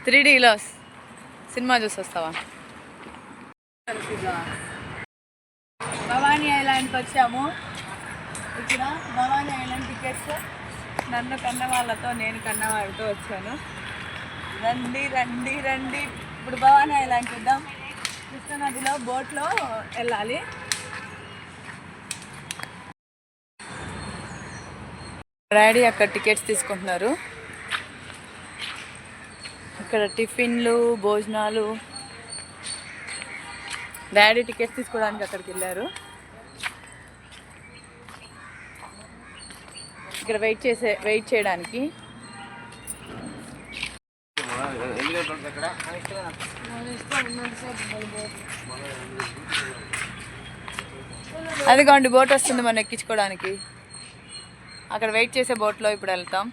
3Dలో cinema చూసి వస్తావా? భవానీ ఐలాండ్కి వచ్చాము. ఇక్కడ భవానీ ఐలాండ్ టికెట్స్ నన్ను కన్నవాళ్ళతో నేను కన్నవాళ్ళతో వచ్చాను. రండి రండి రండి. ఇప్పుడు భవానీ ఐలాండ్ చూద్దాం. కృష్ణానదిలో బోట్లో వెళ్ళాలి. డాడీ అక్కడ టికెట్స్ తీసుకుంటున్నారు. ఇక్కడ టిఫిన్లు భోజనాలు. డాడీ టికెట్స్ తీసుకోవడానికి అక్కడికి వెళ్ళారు. ఇక్కడ వెయిట్ చేయడానికి. అదిగోండి బోట్ వస్తుంది మనం ఎక్కించుకోవడానికి. అక్కడ వెయిట్ చేసే బోట్లో ఇప్పుడు వెళ్తాం.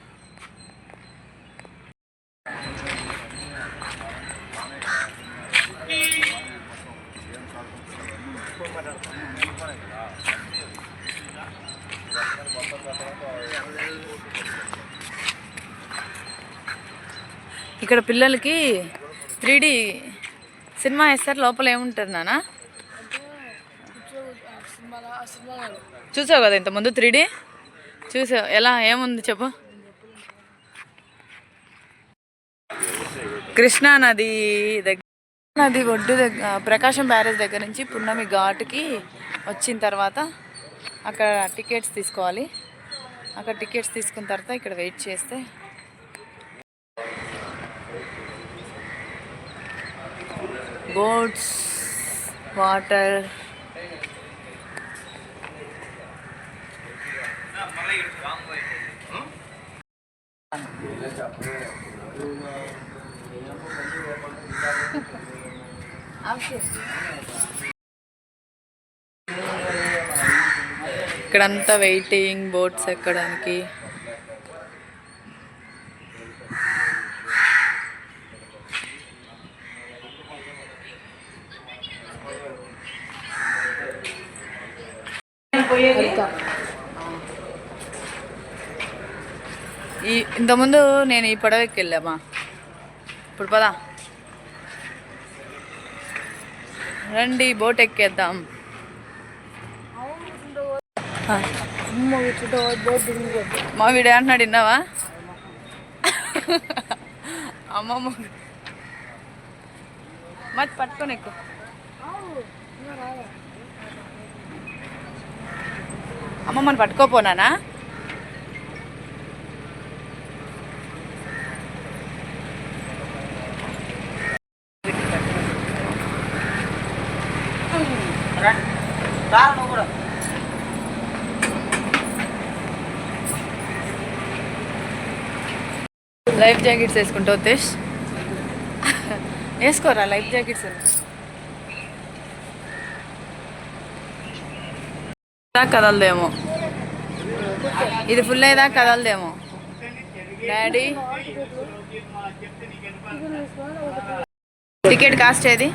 ఇక్కడ పిల్లలకి 3D సినిమా వేస్తారు. లోపల ఏముంటుంది నాన్న? చూసావు కదా ఇంతకుముందు 3D చూసావు? ఎలా ఏముంది చెప్పు. కృష్ణా నది ఒడ్డు దగ్గర ప్రకాశం బ్యారేజ్ దగ్గర నుంచి పున్నమి ఘాట్కి వచ్చిన తర్వాత అక్కడ టికెట్స్ తీసుకోవాలి. అక్కడ టికెట్స్ తీసుకున్న తర్వాత ఇక్కడ వెయిట్ చేస్తే బోట్స్, వాటర్. ఇక్కడంతా వెయిటింగ్ బోట్స్ ఎక్కడానికి. ఇంతకుముందు నేను ఈ పడవ ఎక్కి వెళ్ళామా. ఇప్పుడు పదా రండి బోట్ ఎక్కేద్దాం. మా వీడు అంటున్నాడు విన్నావా? అమ్మమ్మ మరి పట్టుకొని ఎక్కువ. అమ్మమ్మని పట్టుకోపోనానా? Life jackets వేసుకుంటావు ఉద్దేశ్? వేసుకోరా లైఫ్ జాకెట్స్. కదలదేమో ఇది ఫుల్ అయ్యేదా కదలదేమో. డాడీ టికెట్ కాస్ట్ ఏది?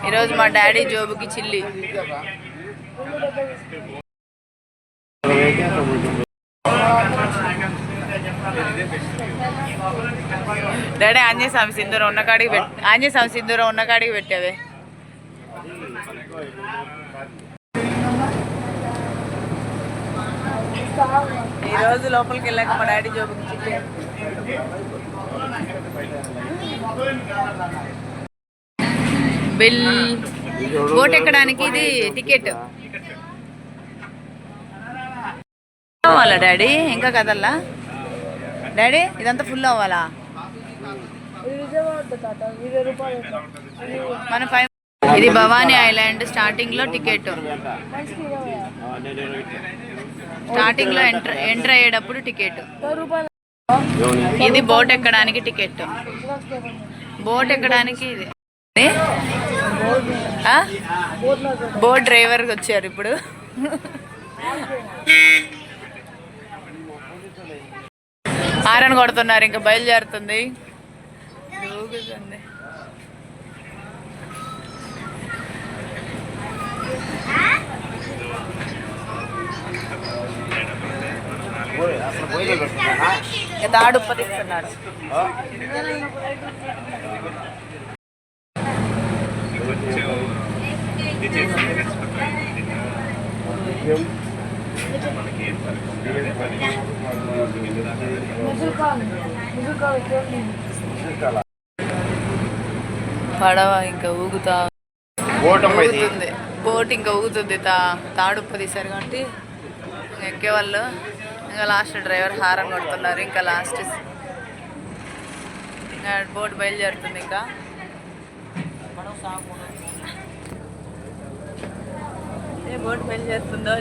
ఈరోజు మా డాడీ జోబుకి చిల్లి. డాడీ ఆంజనేయ స్వామి సింధూరం ఉన్న కాడికి ఆంజనేయ స్వామి సింధూరం ఉన్న కాడికి పెట్టావే. ఈరోజు లోపలికి వెళ్ళాక మా డాడీ జోబుకి చిల్లి. బిల్ బోట్ ఎక్కడానికి ఇది టికెట్ అవ్వాలా డాడీ? ఇంకా కదల్లా డాడీ? ఇదంతా ఫుల్ అవ్వాలా? మన 5. ఇది భవానీ ఐలాండ్ స్టార్టింగ్ లో టికెట్. స్టార్టింగ్ లో ఎంటర్ అయ్యేటప్పుడు టికెట్. ఇది బోట్ ఎక్కడానికి టికెట్. బోట్ ఎక్కడానికి ఇది. బోట్ డ్రైవర్ వచ్చారు ఇప్పుడు. హారన్ కొడుతున్నారు. ఇంకా బయలుదేరుతుంది. తాడు ఉప్పదిస్తున్నాడు. పడవ ఇంకా ఊగుతా ఊగుతుంది, బోట్ ఇంకా ఊగుతుంది. తాడుప్ప తీశారు కాబట్టి ఎక్కేవాళ్ళు. ఇంకా లాస్ట్ డ్రైవర్ హారం కొడుతున్నారు. ఇంకా లాస్ట్ బోట్ బయలుదేరుతుంది. ఇంకా బోట్ బయలుదేరుతుందో.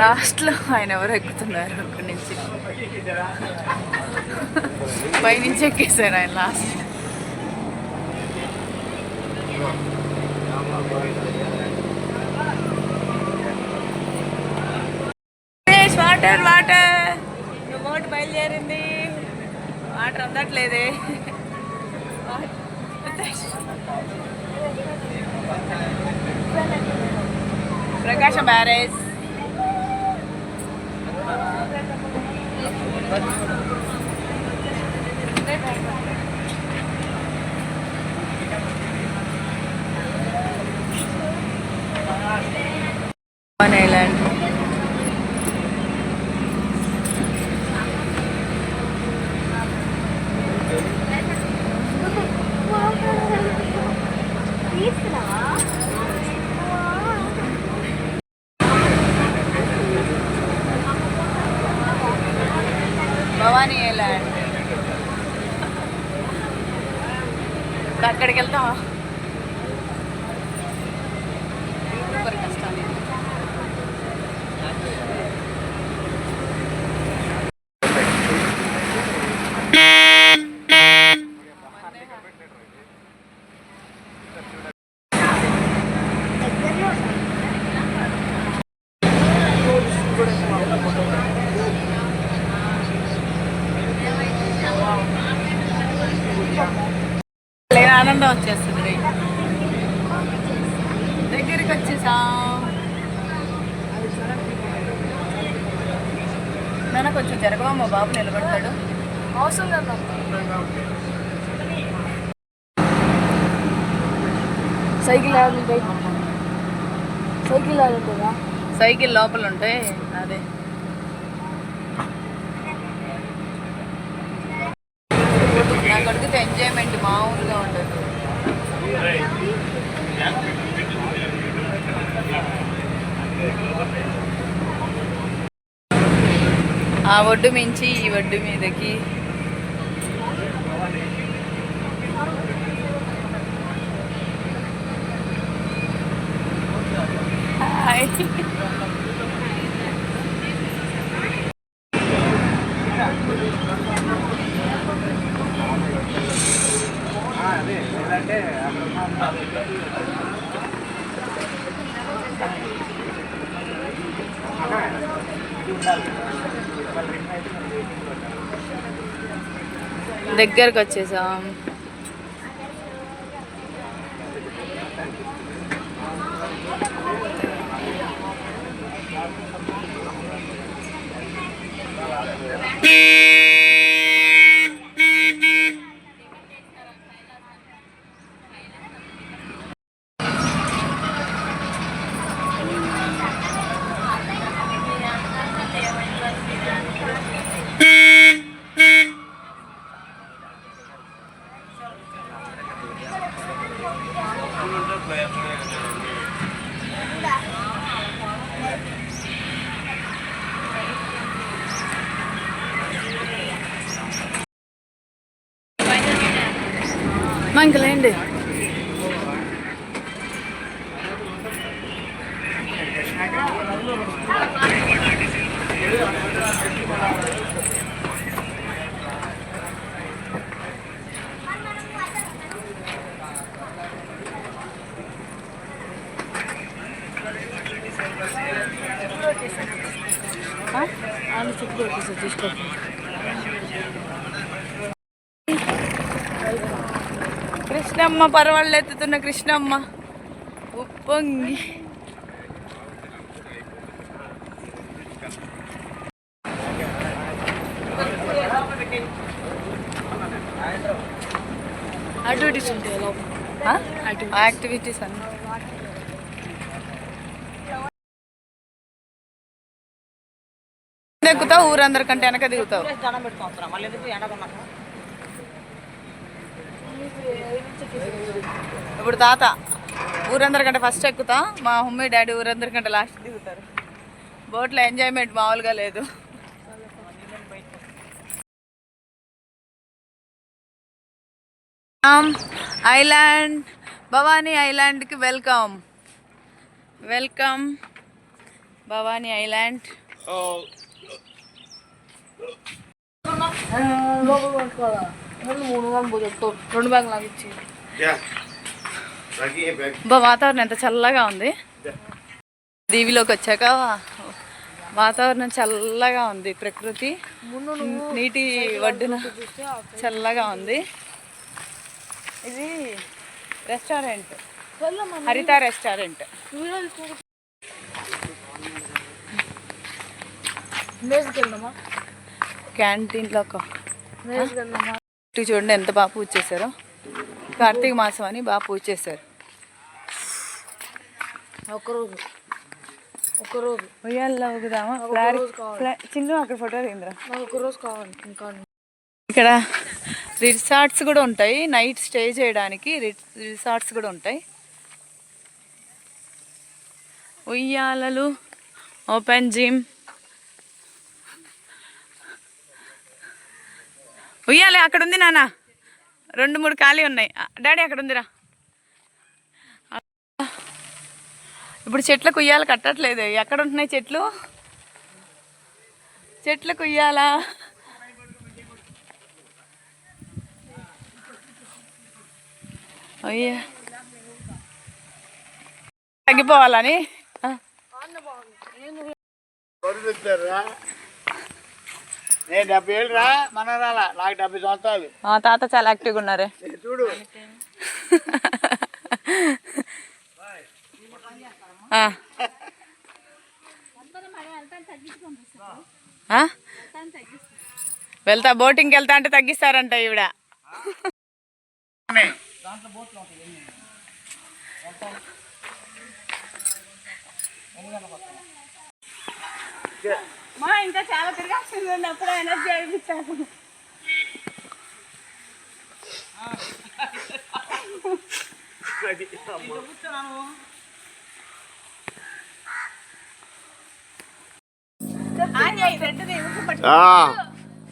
లాస్ట్లో ఆయన ఎవరు ఎక్కుతున్నారు అక్కడి నుంచి, పైనుంచి ఎక్కేసారు ఆయన లాస్ట్. వాటర్ వాటర్ బోట్ బయలుదేరింది. వాటర్ అందట్లేదే. ప్రకాశం బ్యారేజ్. Island Bhavani island. ఇప్పుడు అక్కడికి వెళ్తావా? కష్టాలు. ఆనందం వచ్చేస్తుంది. దగ్గరికి వచ్చేసాం. నాన్న కొంచెం జరగవా, మా బాబు నిలబడతాడు. అవసరం కదా. సైకిల్ ఆడుతుందా? సైకిల్ లోపల ఉంటాయి. అదే నా కొడుకు ఎంజాయ్మెంట్ మామూలుగా ఉండదు. ఆ ఒడ్డు మించి ఈ ఒడ్డు మీదకి దగ్గరకు వచ్చేసాం. మంగళండి. చుట్టూ తీసుకో. కృష్ణమ్మ పరవాళ్ళు ఎత్తుతున్న కృష్ణమ్మ ఉప్పొంగి. యాక్టివిటీస్ అన్నీ ఎక్కుతావు, ఊరందరికంటే వెనక దిగుతావు. ఇప్పుడు తాత ఊరందరికంటే ఫస్ట్ ఎక్కుతా, మా మమ్మీ డాడీ ఊరందరికంటే లాస్ట్ దిగుతారు. బోట్లో ఎంజాయ్మెంట్ మామూలుగా లేదు. ఐలాండ్, భవానీ ఐలాండ్కి వెల్కమ్. Welcome Bhavani island. వాతావరణం ఎంత చల్లగా ఉంది. దీవిలోకి వచ్చాక వాతావరణం చల్లగా ఉంది. ప్రకృతి నీటి ఒడ్డున చల్లగా ఉంది. ఇది రెస్టారెంట్, హరిత రెస్టారెంట్. క్యాంటీన్లో చూడండి ఎంత బాగా పూజ చేశారో. కార్తీక మాసం అని బాగా పూజ చేశారు. ఒకరోజు ఉయ్యాల్లో ఊగుదామా? చిన్న అక్కడ ఫోటో దిగిందిరా. ఒకరోజు కావాలి. ఇక్కడ రిసార్ట్స్ కూడా ఉంటాయి, నైట్ స్టే చేయడానికి రిసార్ట్స్ కూడా ఉంటాయి. ఉయ్యాలలు, ఓపెన్ జిమ్. ఉయ్యాలి అక్కడ ఉంది నాన్న, 2-3 ఖాళీ ఉన్నాయి. డాడీ అక్కడ ఉందిరా. ఇప్పుడు చెట్లకు ఉయ్యాల కట్టట్లేదు. ఎక్కడ ఉంటున్నాయి చెట్లు? చెట్లకు ఉయ్యాలా? అయ్యా తగ్గిపోవాలని తాత చాలా యాక్టివ్గా ఉన్నారే. చూడు వెళ్తా, బోటింగ్కి వెళ్తా అంటే తగ్గిస్తారంట ఈవిడ. మా ఇంకా చాలా తిరగాల్సింది, అప్పుడు ఎనర్జీ అనిపించాను.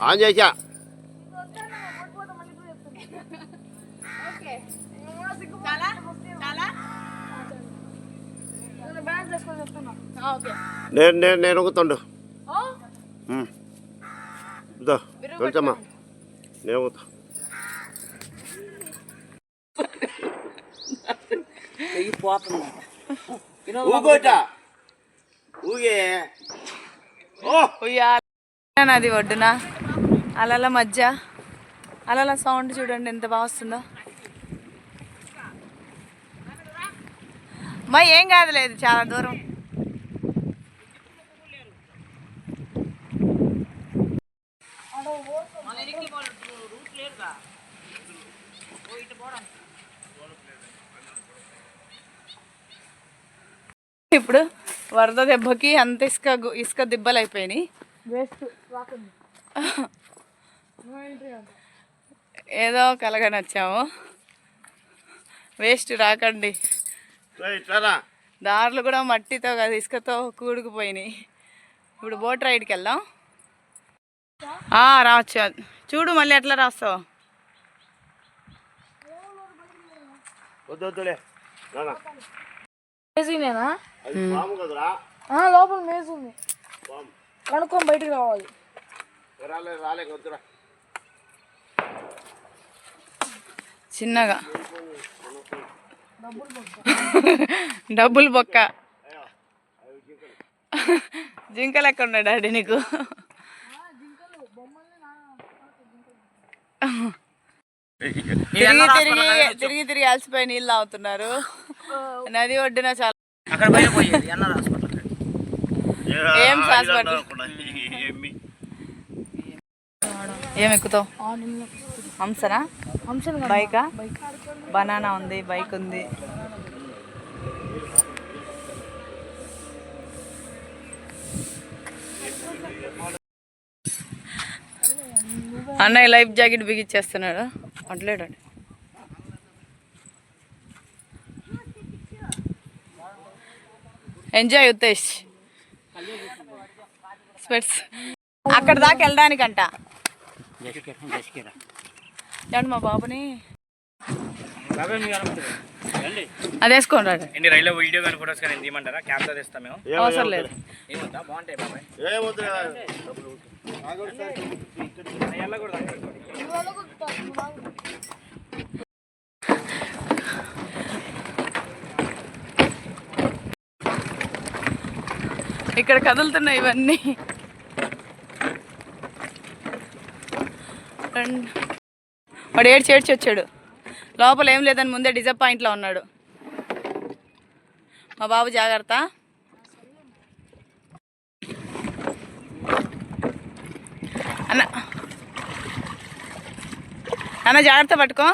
ఆన్ చేసా. నేను ఊగుతుండు వెళ్తామా? నేను ఊగుతా. నది ఒడ్డున అలల మధ్య అలల సౌండ్ చూడండి ఎంత బాగా వస్తుందో. మా ఏం కాదులేదు, చాలా దూరం. ఇప్పుడు వరద దెబ్బకి అంత ఇసుక దిబ్బలు అయిపోయినాయి. ఏదో కలగని వచ్చాము. వేస్ట్ రాకండి. దారులు కూడా మట్టితో కదా ఇసుకతో కూడుకుపోయినాయి. ఇప్పుడు బోట్ రైడ్కి వెళ్దాం. రావచ్చు. చూడు మళ్ళీ ఎట్లా రాస్తావు. లోపల మేజ్ ఉంది, కనుక్కొని బయటకు రావాలి. చిన్నగా డబ్బులు బొక్క. జింకలు ఎక్కడ ఉన్నాయి డాడీ నీకు? తిరిగి తిరిగి అలసిపోయి నీళ్ళు తాగుతున్నారు. నది ఒడ్డున చాలా ఏం హాస్పిటల్ ఏం ఎక్కుతావు? హంసనా? బైకా? బనానా ఉంది, బైక్ ఉంది. అన్నయ్య లైఫ్ జాకెట్ బిగిచ్చేస్తున్నాడు. అట్లేడండి. ఎంజాయ్ ఉత్తేష్. స్పెట్స్ అక్కడ దాకా వెళ్ళడానికంట. ఏమండి మా బాబుని అది వేసుకోండి రాడు. రైల్లో వీడియో కానీ ఫోటోస్ కానీ తీయమంటారా? క్యాప్తో తెస్తాం మేము. అవసరం లేదు. ఏముందా బాగుంటాయి బాబాయ్. ఇక్కడ కదులుతున్నాయి ఇవన్నీ. వాడు ఏడ్చి వచ్చాడు. లోపల ఏం లేదని ముందే డిసప్పాయింట్లో ఉన్నాడు. మా బాబు జాగ్రత్త. అన్న జాగ్రత్త పట్టుకో.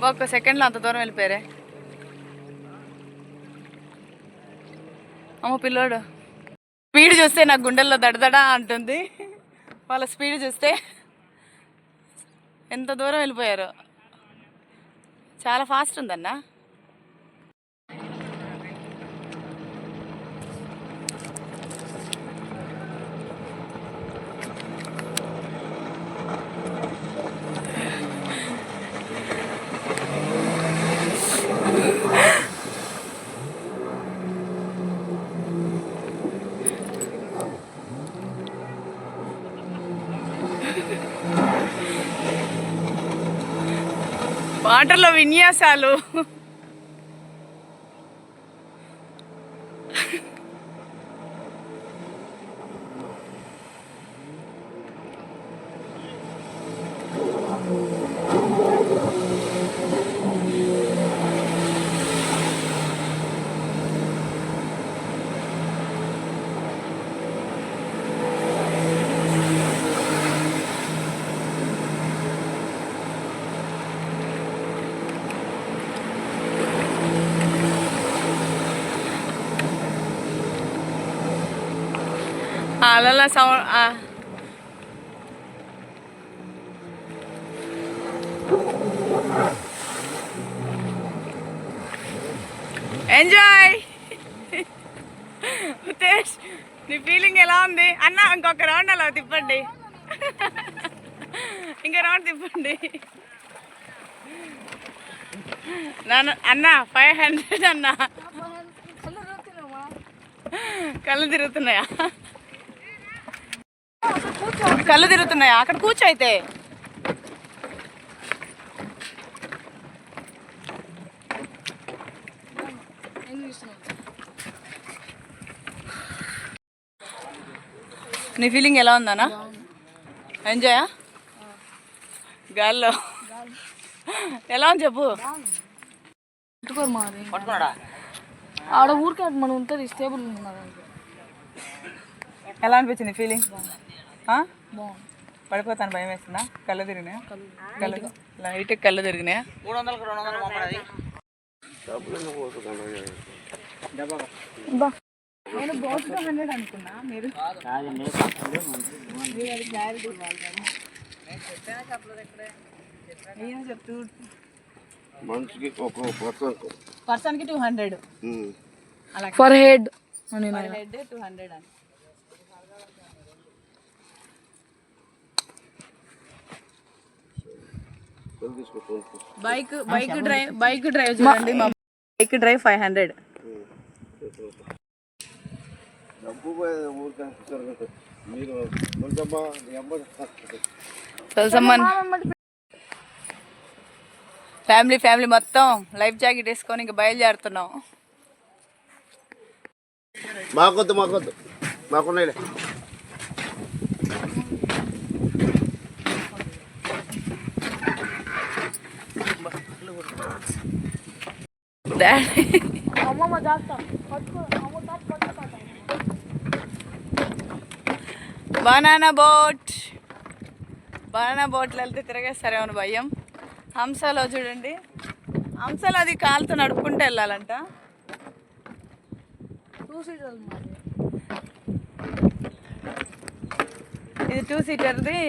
ఒక్క సెకండ్లో అంత దూరం వెళ్ళిపోయారే. అమ్మ పిల్లోడు స్పీడ్ చూస్తే నాకు గుండెల్లో దడదడా అంటుంది. వాళ్ళ స్పీడ్ చూస్తే ఎంత దూరం వెళ్ళిపోయారు. చాలా ఫాస్ట్ ఉందన్నా. వాటర్లో విన్యాసాలు. అలా సౌండ్ ఎంజాయ్. ఉత్తేష్ నీ ఫీలింగ్ ఎలా ఉంది అన్న? ఇంకొక రౌండ్ అలా తిప్పండి. ఇంకో రౌండ్ తిప్పండి నాన్న. అన్న 500 అన్న. కళ్ళు తిరుగుతున్నాయా? కళ్ళు తిరుగుతున్నాయా? అక్కడ కూర్చో అయితే. నీ ఫీలింగ్ ఎలా ఉందన్నా? ఎంజాయా? గాల్లో ఎలా ఉంది చెప్పు. ఆడ ఊరికే మనం ఉంటుంది స్టేబుల్ ఉన్నారు. ఎలా అనిపించింది ఫీలింగ్? పడిపోతాను భయం వేస్తుందా? కళ్ళు తిరిగినాయా? లైట్ కళ్ళు తిరిగినాయా? 300కు 200 పంపడది. నేను బోట్తో 100 అనుకున్నా. మీరు చెప్తూ మనిషికి ఒక పర్సన్కి 200 అలా ఫర్ హెడ్ 200 అని. బైక్ డ్రైవ్ చూడండి. మా బైక్ డ్రైవ్ 500. మీరు కొంచెమ్మా తులసమ్మన్ ఫ్యామిలీ మొత్తం లైఫ్ జాకెట్ వేసుకొని ఇంకా బయలుదేరుతున్నాం. మాకొద్దు మాకున్నాయిలే. డాడీ అమ్మమ్మ జాగ్రత్త పట్టుకో అమ్మ పట్టుకో. బనానా బోట్లో వెళ్తే తిరగేస్తారేమో భయం. హంసలో చూడండి, హంసలో అది కాలుతో నడుపుకుంటూ వెళ్ళాలంట. 2 సీటర్లు ఇది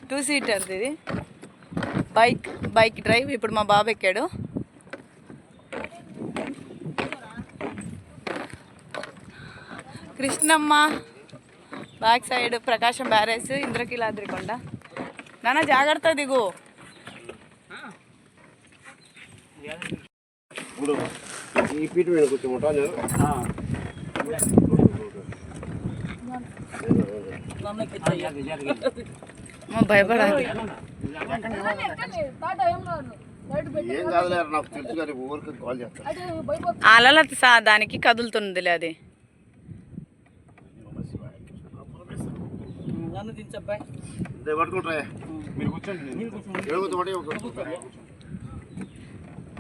2 సీటర్ది ఇది బైక్ డ్రైవ్. ఇప్పుడు మా బాబు ఎక్కాడు. కృష్ణమ్మ బ్యాక్ సైడ్, ప్రకాశం బ్యారేజ్, ఇంద్రకీలాద్రి కొండ. నాన్న జాగ్రత్త దిగు. ఇప్పుడు ఈ పీట మీద కూర్చోమంటా నేను. భయపడాలి. ఏం కాదులే, నాకు తెలుసు కానీ ఊరికి కాల్ చేస్తాను. అలల దానికి కదులుతుందిలే అది.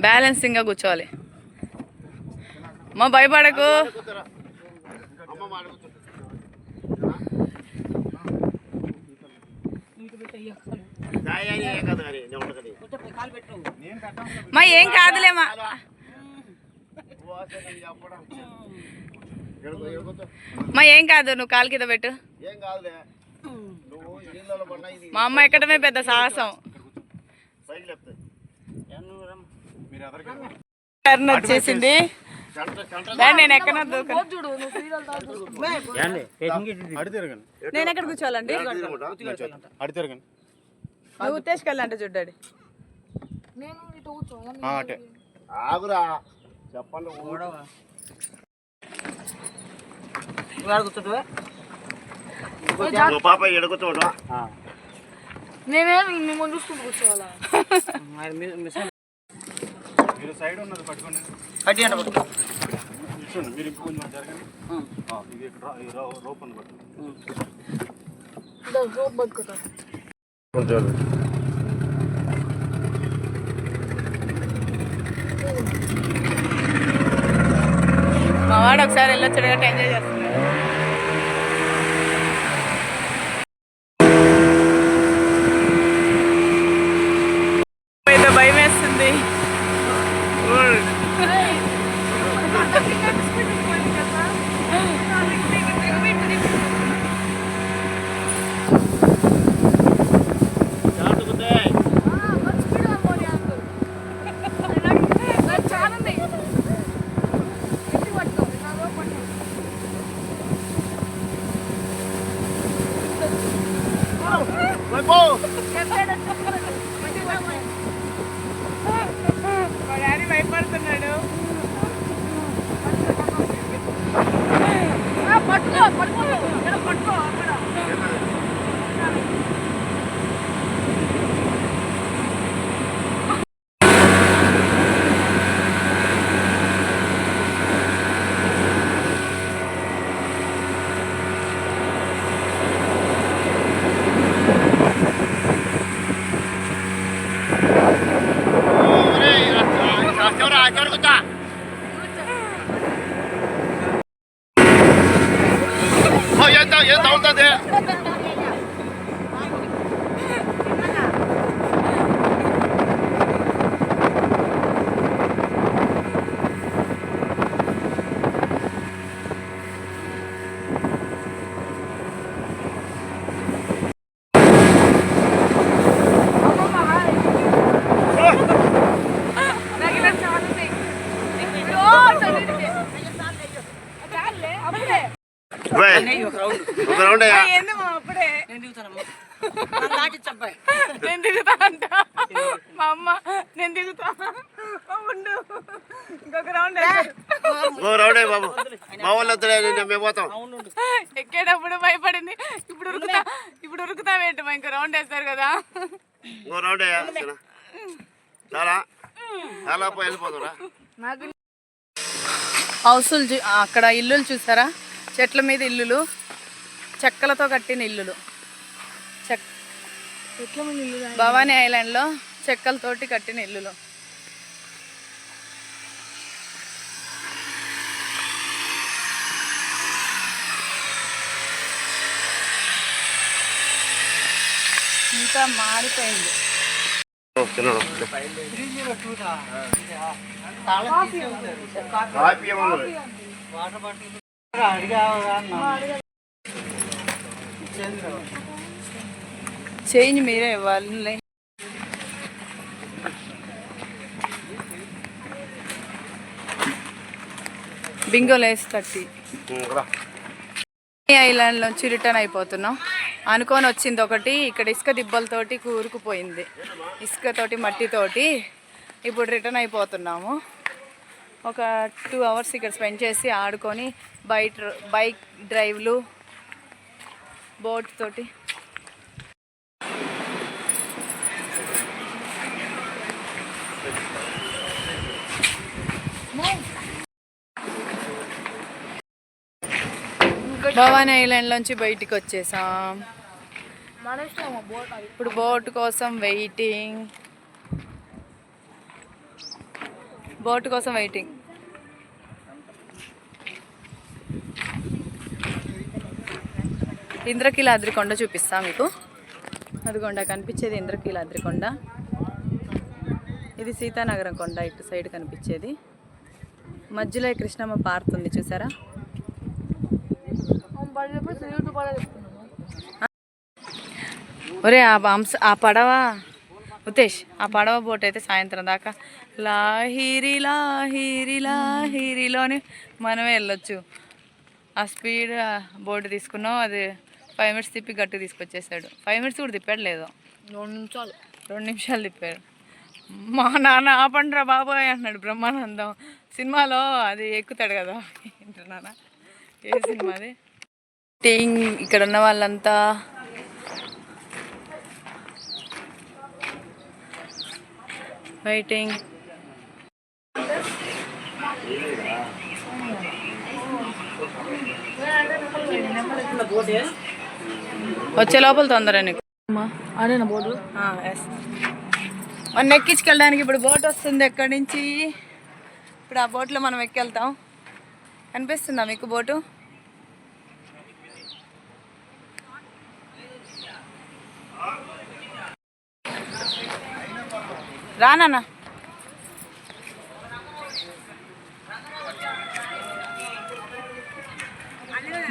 బ్యాలెన్సింగ్ గా కూర్చోవాలి. మా భయపడకు. మా ఏం కాదులేమా. మా ఏం కాదు, నువ్వు కాలు కింద పెట్టు. మా అమ్మ ఎక్కడమే పెద్ద సాహసం. టర్న్ వచ్చేసింది. నేను ఎక్కడ నేను ఎక్కడ కూర్చోవాలండి? నువ్వు ఉత్తేసుకెళ్ళంటే చూడ్డాడి. ఆగురా చెప్పండి. పాప ఎడుగుతాడు. నేనేం మిమ్మల్ని చూసుకుంటూ కూర్చోవాలా? మీరు సైడ్ ఉన్నది పట్టుకోండి. మీరు ఇంకో కొంచెం జరగండి. ఇది రోప్ అని పట్టుకోండి. మా వాడు ఒకసారి వెళ్ళొచ్చాడు కాబట్టి ఎంజాయ్ చేస్తున్నాడు. భయం వేస్తుంది. మా డాడీ భయపడుతున్నాడు. ఎంత అవుతుంది? బాయ్ ఒక రౌండ్ అయ్యా. ఏంది మా అప్పుడే నేను దిగుతానమ్మా నేను దిగుతా అంట మా అమ్మ. నేను దిగుతా ఉండు ఇంకొక రౌండ్ ఒక రౌండ్ అయ్యి బాబు. మా వాళ్ళు వద్దులే, మేము పోతాం. ఎక్కేటప్పుడు భయపడింది. ఇప్పుడు ఉరుకుతావేంటి మా ఇంకో రౌండ్ వేస్తారు కదా. ఇంకో రౌండ్ అయ్యా. చాలా చాలా పోయి వెళ్ళిపోతారా. హౌసులు అక్కడ ఇల్లులు చూసారా, చెట్ల మీద ఇల్లులు, చెక్కలతో కట్టిన ఇల్లులు. భవానీ ఐలాండ్లో చెక్కలతోటి కట్టిన ఇల్లులు. ఇంకా మారిపోయింది. చేంజ్ మీరే ఇవ్వాలి. Bingo Lays 30. ఐలాండ్ నుంచి రిటర్న్ అయిపోతున్నాం. అనుకొని వచ్చింది ఒకటి, ఇక్కడ ఇసుక దిబ్బలతోటి కూరుకుపోయింది, ఇసుకతోటి మట్టితోటి. ఇప్పుడు రిటర్న్ అయిపోతున్నాము. ఒక 2 hours ఇక్కడ స్పెండ్ చేసి ఆడుకొని బైక్ డ్రైవ్లు, బోట్ తోటి. భవానీ ఐలాండ్లోంచి బయటికి వచ్చేసాం. ఇప్పుడు బోట్ కోసం వెయిటింగ్. ఇంద్రకీలాద్రి కొండ చూపిస్తా మీకు. అదిగొండ కనిపించేది ఇంద్రకీలాద్రి కొండ. ఇది సీతానగరం కొండ, ఇటు సైడ్ కనిపించేది. మధ్యలో కృష్ణమ్మ పారుతుంది చూసారా. ఒరే ఆ పడవ ఉతేష్, ఆ పడవ బోట్ అయితే సాయంత్రం దాకా లాహిరి లాహిరి లాహిరిలోని మనమే వెళ్ళొచ్చు. ఆ స్పీడ్ బోట్ తీసుకున్నాం. అది 5 minutes తిప్పి గట్టు తీసుకొచ్చేసాడు. 5 minutes కూడా తిప్పాడు లేదు, 2 నిమిషాలు తిప్పాడు. మా నాన్న ఆపండ్రా బాబాయ్ అన్నాడు బ్రహ్మానందం. సినిమాలో అది ఎక్కుతాడు కదా. ఏంటి నాన్న, ఏ సినిమాది? ఇక్కడ ఉన్న వాళ్ళంతా వెయిటింగ్. వచ్చే లోపల తొందర నీకు. మన ఎక్కించుకెళ్ళడానికి ఇప్పుడు బోట్ వస్తుంది ఎక్కడి నుంచి. ఇప్పుడు ఆ బోట్లో మనం ఎక్కెళ్తాం. కనిపిస్తుందా మీకు బోటు? రానా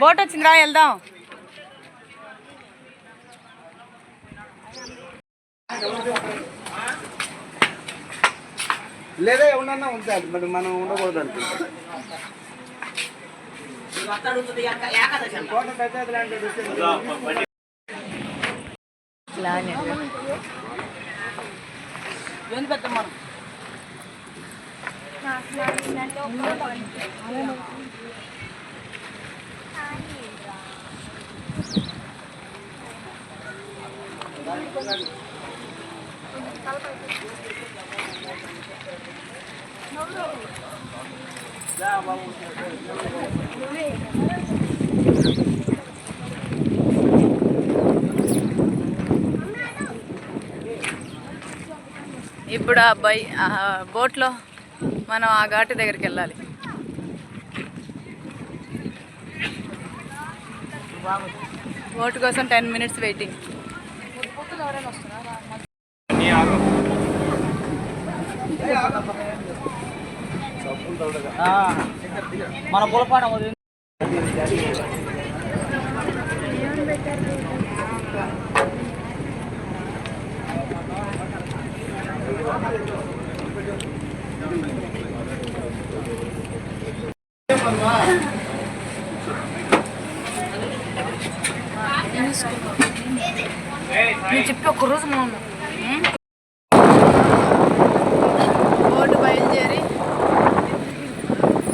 బోట్ వచ్చింది, రా వెళ్దాం. లేదా ఎవరన్నా ఉంచాలి, మరి మనం ఉండకూడదు అనుకుంటాం. ఇప్పుడు ఆ బోట్లో మనం ఆ ఘాటు దగ్గరికి వెళ్ళాలి. బోట్ కోసం 10 minutes వెయిటింగ్. మన పొలపాట తీసుకుంటాం. నేను చెప్పి ఒక్కరోజు మా అమ్మ బోర్డు బయలుదేరి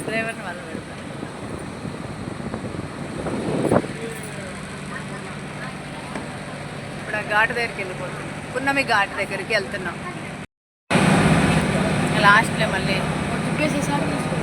డ్రైవర్ని వాళ్ళు పెడతారు. ఇప్పుడు ఆ ఘాటు దగ్గరికి వెళ్ళిపోతున్నాం. పున్నమి ఘాటు దగ్గరికి వెళ్తున్నాం. లాస్ట్లో మళ్ళీ తిప్పేసేసారి తీసుకుంటాం.